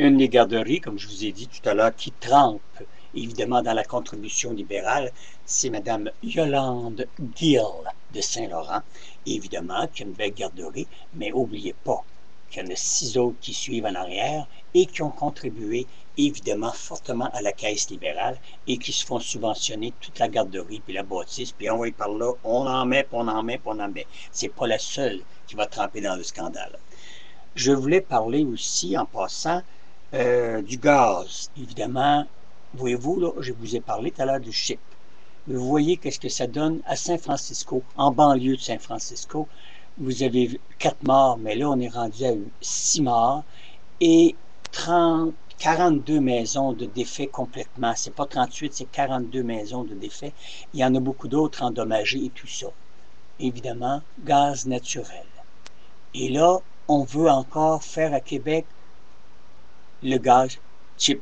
Une des garderies, comme je vous ai dit tout à l'heure, qui trempe évidemment dans la contribution libérale, c'est Mme Yolande Gill de Saint-Laurent, évidemment, qui a une belle garderie, mais n'oubliez pas qu'il y en a 6 autres qui suivent en arrière et qui ont contribué évidemment fortement à la caisse libérale et qui se font subventionner toute la garderie puis la bâtisse, puis on va y par là, on en met, puis on en met, puis on en met. C'est pas la seule qui va tremper dans le scandale. Je voulais parler aussi, en passant, du gaz. Évidemment, voyez-vous, là, je vous ai parlé tout à l'heure du chip. Vous voyez qu'est-ce que ça donne à San Francisco, en banlieue de San Francisco. Vous avez 4 morts, mais là, on est rendu à 6 morts et 42 maisons de défait complètement. C'est pas 38, c'est 42 maisons de défait. Il y en a beaucoup d'autres endommagées et tout ça. Évidemment, gaz naturel. Et là, on veut encore faire à Québec le gaz chip.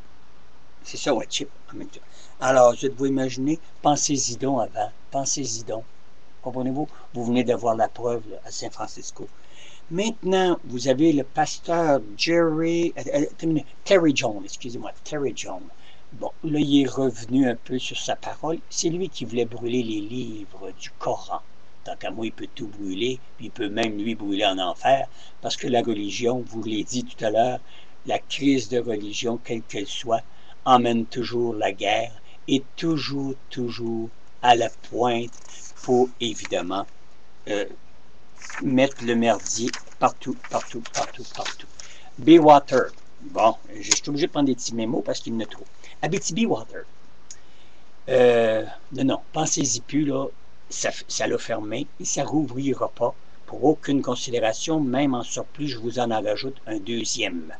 C'est ça, ouais, chip. Alors, je vous imaginer, pensez-y donc avant. Pensez-y donc. Comprenez-vous? Vous venez d'avoir la preuve là, à San Francisco. Maintenant, vous avez le pasteur Terry Jones, excusez-moi, Terry Jones. Bon, là, il est revenu un peu sur sa parole. C'est lui qui voulait brûler les livres du Coran. Tant qu'à moi, il peut tout brûler, puis il peut même lui brûler en enfer, parce que la religion, vous l'avez dit tout à l'heure, la crise de religion, quelle qu'elle soit, emmène toujours la guerre et toujours à la pointe pour, évidemment, mettre le merdier partout. Be-Water. Bon, je suis obligé de prendre des petits mémos parce qu'il y en a trop. Abitibi-Water. Non, pensez-y plus, là. Ça l'a fermé et ça ne rouvrira pas pour aucune considération, même en surplus, je vous en rajoute un deuxième.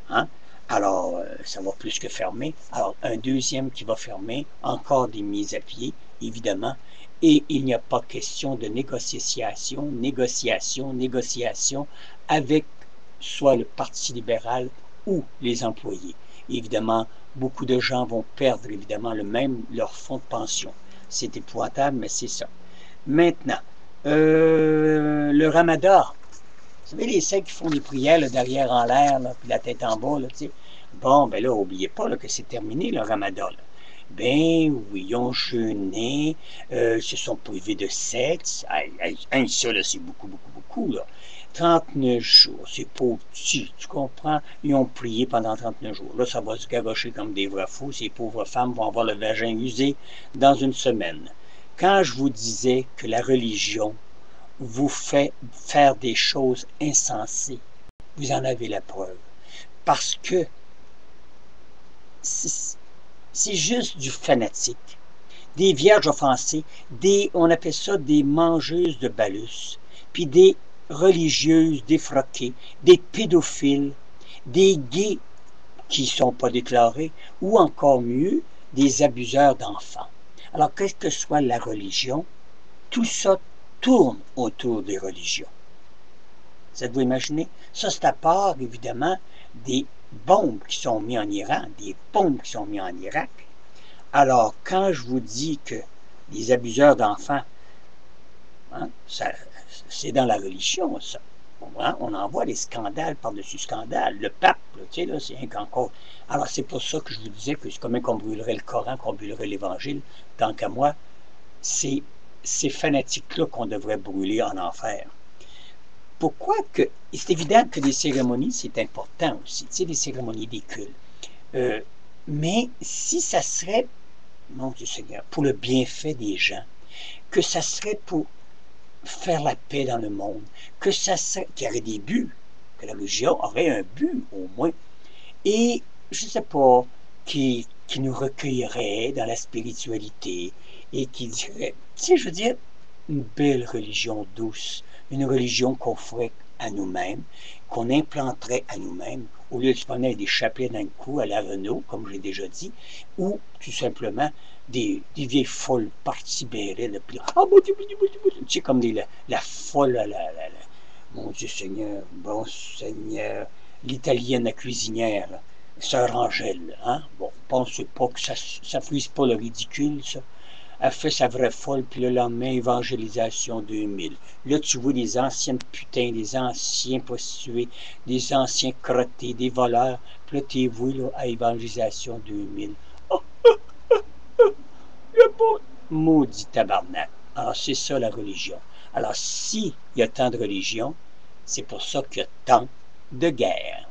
Hein? Alors, ça va plus que fermer. Alors, un deuxième qui va fermer, encore des mises à pied, évidemment, et il n'y a pas question de négociation avec soit le Parti libéral ou les employés. Évidemment, beaucoup de gens vont perdre, évidemment, leur fonds de pension. C'est épouvantable, mais c'est ça. Maintenant, le ramadan. Vous savez, les celles qui font des prières là, derrière en l'air, puis la tête en bas, là, tu sais. Bon, ben là, n'oubliez pas là, que c'est terminé, le ramadan. Là. Ben oui, ils ont jeûné, se sont privés de sexe. Ça, là, c'est beaucoup, là. 39 jours, c'est pauvre petit, tu comprends? Ils ont prié pendant 39 jours. Là, ça va se garocher comme des vrais fous. Ces pauvres femmes vont avoir le vagin usé dans une semaine. Quand je vous disais que la religion vous fait faire des choses insensées, vous en avez la preuve. Parce que c'est juste du fanatique. Des vierges offensées, on appelle ça des mangeuses de balus, puis des religieuses défroquées, des pédophiles, des gays qui ne sont pas déclarés, ou encore mieux, des abuseurs d'enfants. Alors, quelle que soit la religion, tout ça tourne autour des religions. Ça vous imaginez? Ça, c'est à part, évidemment, des bombes qui sont mises en Iran, des bombes qui sont mises en Irak. Alors, quand je vous dis que les abuseurs d'enfants, hein, c'est dans la religion, ça. Hein? On en voit des scandales par-dessus scandales. Le pape, là, tu sais, là, c'est encore. Alors, c'est pour ça que je vous disais que c'est comme qu'on brûlerait le Coran, qu'on brûlerait l'Évangile. Tant qu'à moi, c'est ces fanatiques-là qu'on devrait brûler en enfer. Pourquoi que... C'est évident que les cérémonies, c'est important aussi, tu sais, les cérémonies des cultes. Mais si ça serait, mon Dieu Seigneur, pour le bienfait des gens, que ça serait pour faire la paix dans le monde, que ça serait, qu'il y aurait des buts, que la religion aurait un but au moins, et je ne sais pas, qui nous recueillerait dans la spiritualité et qui dirait, tu sais, je veux dire, une belle religion douce, une religion qu'on ferait à nous-mêmes, qu'on implanterait à nous-mêmes, au lieu de se prendre des chapelets d'un coup à la Renault, comme j'ai déjà dit, ou tout simplement des vieilles folles parties bérées, puis tu sais, comme la folle, mon Dieu Seigneur, bon Seigneur, l'italienne la cuisinière, là, Sœur Angèle, hein? Bon, pensez pas que ça frise pas le ridicule, ça. Elle fait sa vraie folle, puis le lendemain, évangélisation 2000. Là, tu vois des anciennes putains, des anciens prostitués, des anciens crottés, des voleurs. Puis là, tu vois là, à évangélisation 2000. Oh, le beau maudit tabarnak. Alors, c'est ça la religion. Alors, s'il y a tant de religion, c'est pour ça qu'il y a tant de guerres.